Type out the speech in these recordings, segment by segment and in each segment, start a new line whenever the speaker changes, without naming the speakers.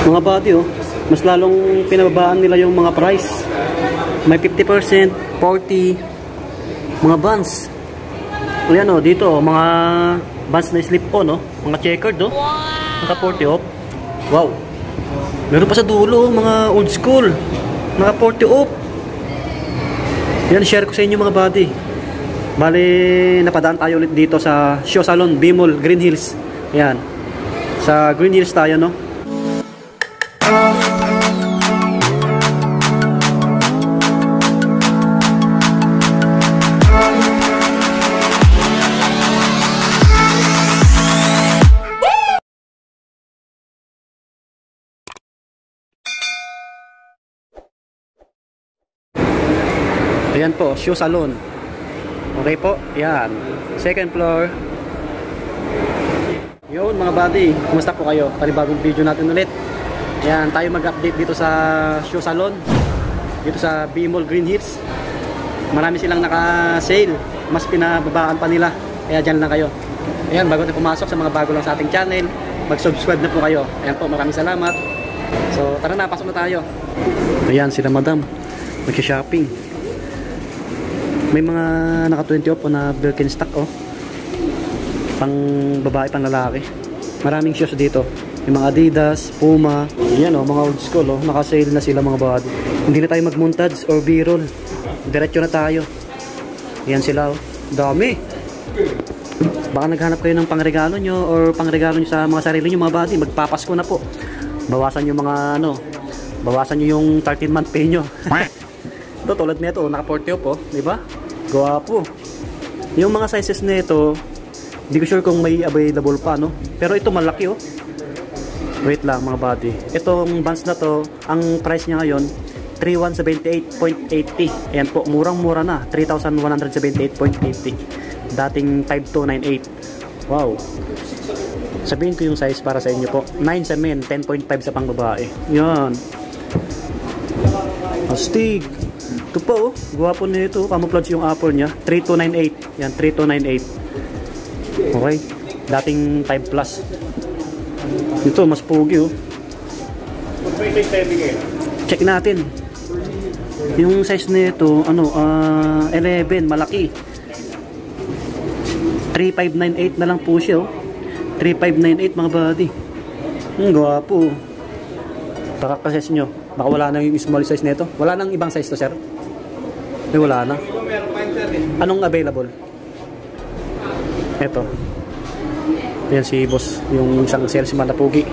Mga buddy, oh, mas lalong pinababaan nila yung mga price. May 50%, 40, mga buns. Ayan, oh, dito, oh, mga buns na slip-on, oh, mga checkered, oh, naka 40 off. Wow. Meron pa sa dulo, oh, mga old school, naka 40 off. Yan, share ko sa inyo mga buddy. Bali, napadaan tayo ulit dito sa Shoe Salon, Bmall, Green Hills. Ayan. Sa Green Hills tayo, no? Ayan po, Shoe Salon. Okay po, yan. Second floor. Yun mga buddy, kumusta po kayo? Panibagong video natin ulit. Yan, tayo mag-update dito sa Shoe Salon. Dito sa Bmall Green Hills. Marami silang naka-sale. Mas pinababaan pa nila. Kaya dyan lang kayo. Ayan, bago tayo pumasok sa mga bago lang sa ating channel, mag-subscribe na po kayo. Ayan po, maraming salamat. So, tara na, pasok na tayo. Ayan, sila madam. Mag-shopping. May mga naka 20 off na Birkenstock, oh. Pang babae, pang lalaki. Maraming shoes dito. Yung mga Adidas, Puma. Yan, oh, mga old school, oh. Naka-sale na sila mga body. Hindi na tayo mag-montage or B-roll. Diretso na tayo. Yan sila, oh. Dami. Baka naghanap kayo ng pangregalo nyo or pangregalo nyo sa mga sarili nyo mga body. Magpapasko na po. Bawasan nyo mga ano. Bawasan nyo yung 13-month pay nyo. Ito, tulad nito, naka 40 off, oh. Diba? Gwapo. Yung mga sizes nito, hindi ko sure kung may available pa, no? Pero ito malaki, oh. Wait lang mga buddy. Itong buns na to, ang price niya ngayon 3,178.80. Ayan po, murang-mura na, 3,178.80. Dating 5,298. Wow. Sabihin ko yung size para sa inyo po. 9 sa men, 10.5 sa pang babae. Yan. Astig. Ito po, oh. Gwapo nito. Camouflage yung upper niya. 3,298. Yan, 3,298. Okay. Dating 5 plus. Ito, mas pogi, oh. Check natin. Yung size nito, ano, 11, malaki. 3,598 na lang po siya, oh. 3,598 mga buddy. Gwapo. Baka ka-size nyo. Baka wala na yung small size nito. Wala nang ibang size to, sir? May wala na. Anong available? Ito. Yan si boss. Yung isang salesman na pugi.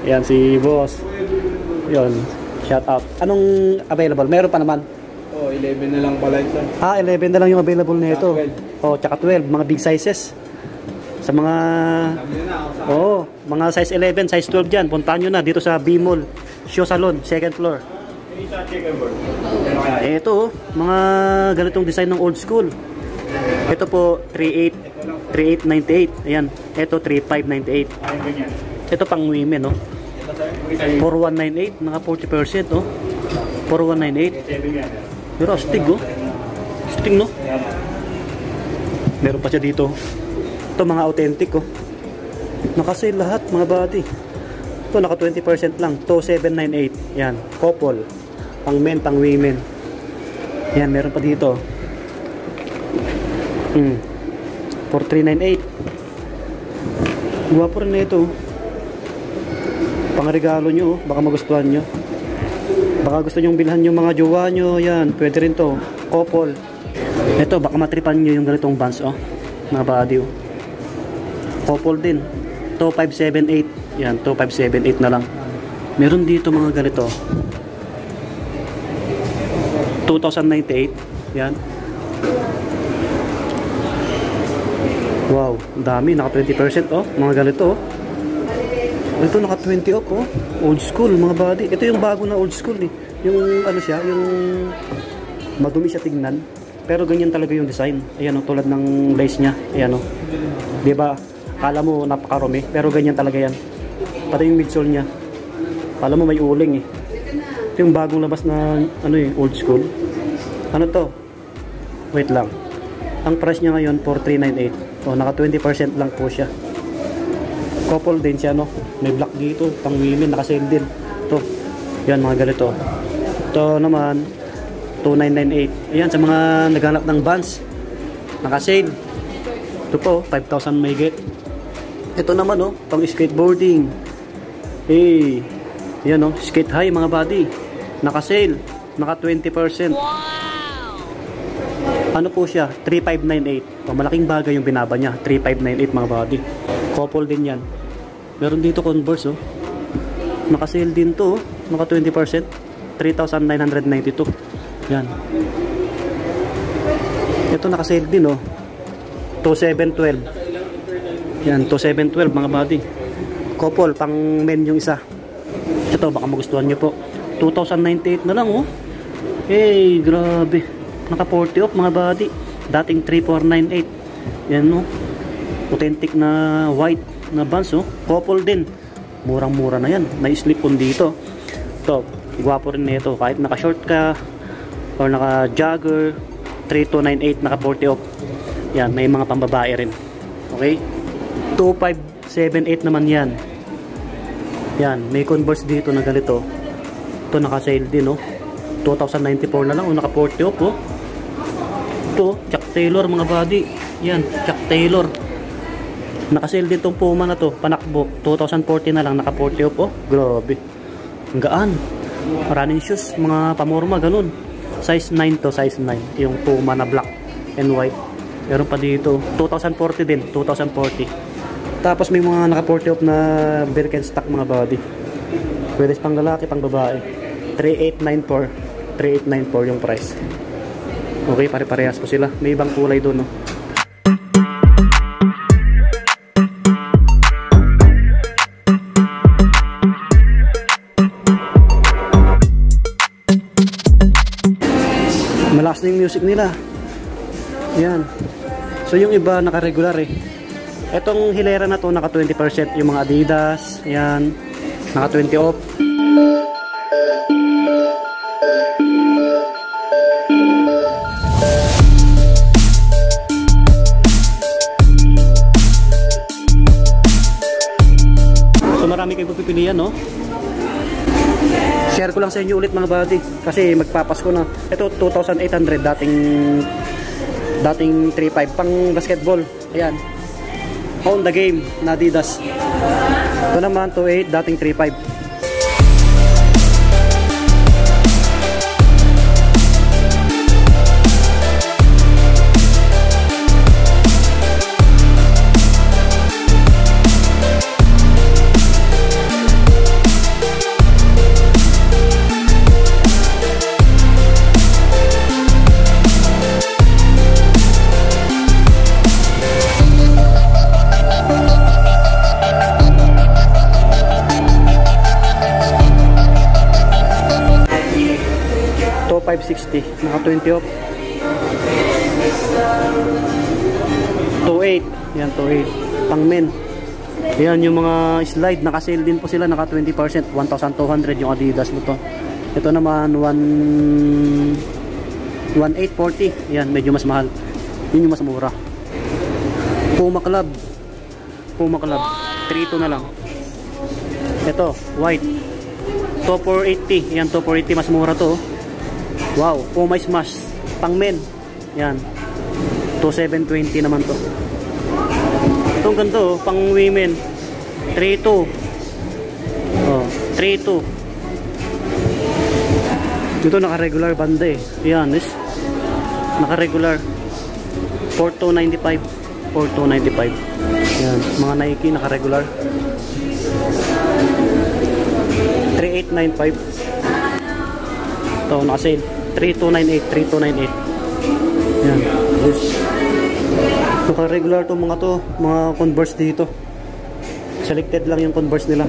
Yan si boss. Yan. Shout out. Anong available? Meron pa naman?
Oh, 11 na lang pala ito.
11 na lang yung available nito. Oh, tsaka 12. Mga big sizes. Sa mga mga size 11, size 12 dyan, puntahan nyo na dito sa Bmall Shoe Salon, second floor. Ito, mga ganitong design ng old school. Ito po 3898. Ayan, ito 3598. Ito pang women, no? 4198, naka 40%, no? 4198. Pero astig, oh. Astig, no? Meron pa siya dito. Ito mga authentic, oh. Nakasale lahat mga buddy. Ito naka 20% lang. 2798. Yan, couple. Pang men, pang women. Yan, meron pa dito. 4398. Guwapo rin na ito. Pang regalo nyo, oh. Baka magustuhan nyo. Baka gusto nyong bilhan yung mga jowa nyo. Yan, pwede rin to. Couple. Ito, baka matripan nyo yung ganitong buns, oh. Mga buddy, oh. Couple din. 2578. Yan, 2578 na lang. Meron dito mga ganito. 2098. Yan. Wow, dami. Naka 20%, oh. Mga ganito, oh. Ito naka 20 off, oh. Old school, mga buddy. Ito yung bago na old school, eh. Yung ano siya, yung madumi siya tingnan. Pero ganyan talaga yung design. Ayan, oh, tulad ng lace niya. Ayan, oh. 'Di ba? Kala mo napakarumi, pero ganyan talaga yan. Pati yung midsole niya. Kala mo may uling, eh. Ito yung bagong labas na ano, eh, old school. Ano to? Wait lang. Ang price niya ngayon 4398. Oh, naka 20% lang po siya. Couple din siya, no? May black dito, pang women, naka-sale din. Ito, yan mga ganito. Ito naman, 2998. Ayan, sa mga naghanap ng Vans, naka-sale. Ito po, 5,000 may get. Ito naman, no? Pang skateboarding. Hey, yan, no? Skate high, mga buddy. Naka-sale, naka 20%. Ano po siya? 3598. O, malaking bagay yung binaba niya. 3598 mga buddy. Couple din yan. Meron dito Converse, oh. Naka-sale din to, oh. Naka 20%. 3,992. Yan. Ito naka-sale din, oh. 2,712. Yan, 2,712 mga buddy. Couple, pang men yung isa. Ito, baka magustuhan nyo po. 2,098 na lang, oh. Hey, grabe. Naka 40 off mga buddy. Dating 3,498. Yan, no. Authentic na white na Vans, oh. Couple din. Murang-mura na yan. May slip-on dito. Ito, gwapo rin na ito. Kahit naka-short ka or naka-jogger, 3,298, naka 40 off. Yan, may mga pambabae rin. Okay? 2,578 naman yan. Yan, may Converse dito na ganito. Ito naka-sale din, oh. 2,094 na lang, oh. Naka 40 off, oh. Ito, Chuck Taylor mga buddy. Yan, Chuck Taylor. Naka-sale din tong Puma na to, panakbo. 2,040 na lang, naka 40 off, oh. Grabe. Ang gaan. Running shoes, mga pamorma, ganun. Size 9 to, size 9. Yung Puma na black and white. Meron pa dito, 2,040 din, 2,040. Tapos may mga naka 40 off na Birkenstock mga body. Pwede pang lalaki, pang babae. 3,894. 3,894 yung price. Okay, pare-parehas po sila. May ibang kulay doon, no? Malakas na yung music nila. Yan. So yung iba naka-regular eh. Etong hilera na to naka 20% yung mga Adidas. Yan. Naka 20 off. So marami kayong pipilian, no? Share ko lang sa inyo ulit mga buddy kasi magpapasko na. Ito 2,800 dating 3,500 pang basketball. Ayan. On the game na Adidas. Ito naman 2,800 dating 3,500. $560, naka 20 off. 2,800, yan 2,800 pang men. Yan yung mga slide, naka sale din po sila, naka 20%, 1,200 yung Adidas mo to. Ito naman 1,840, yan medyo mas mahal, yun yung mas mura. Puma Club 3,200 na lang. Ito white, 2,480, yan 2,480, mas mura to. Wow, Puma Smash pang men. Yan. 2,720 naman to. Itong ganito, pang women. 3,200. Oh, 3,200. Ito naka-regular banda eh. Yan, is naka-regular. 4,295. 4,295. Yan, mga Nike naka-regular. 3,895. Ito, naka-sale. 3,298, 3,298. Yan. Yes. Naka-regular to mga Converse dito. Selected lang yung Converse nila.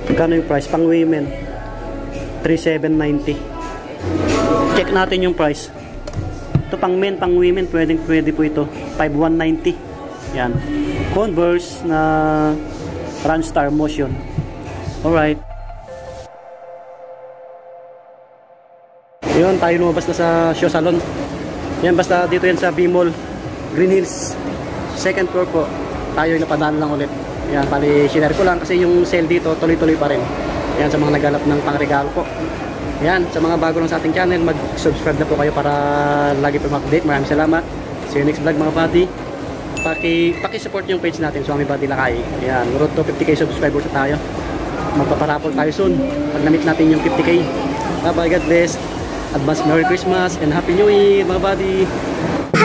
Magkano yung price? Pang women, 3,790. Check natin yung price. Ito pang men, pang women, pwede po ito. 5,190. Yan. Converse na Runstar Motion. Alright. Yun, tayo lumabas na sa Shoe Salon. Yan, basta dito yan sa B-Mall, Green Hills. Second floor po. Tayo napadaan lang ulit. Yan, bali share ko lang kasi yung sale dito tuloy-tuloy pa rin. Yan, sa mga naghanap ng pangregalo po. Yan, sa mga bago lang sa ating channel, mag-subscribe na po kayo para lagi po ma-update. Maraming salamat. See you next vlog mga buddy. Paki-support yung page natin, Swami Buddy Lakay. Yan, road to 50k subscribers na tayo. Magpaparapol tayo soon pag na-meet natin yung 50k. Bye bye, God bless. Advance Merry Christmas and Happy New Year mga buddy.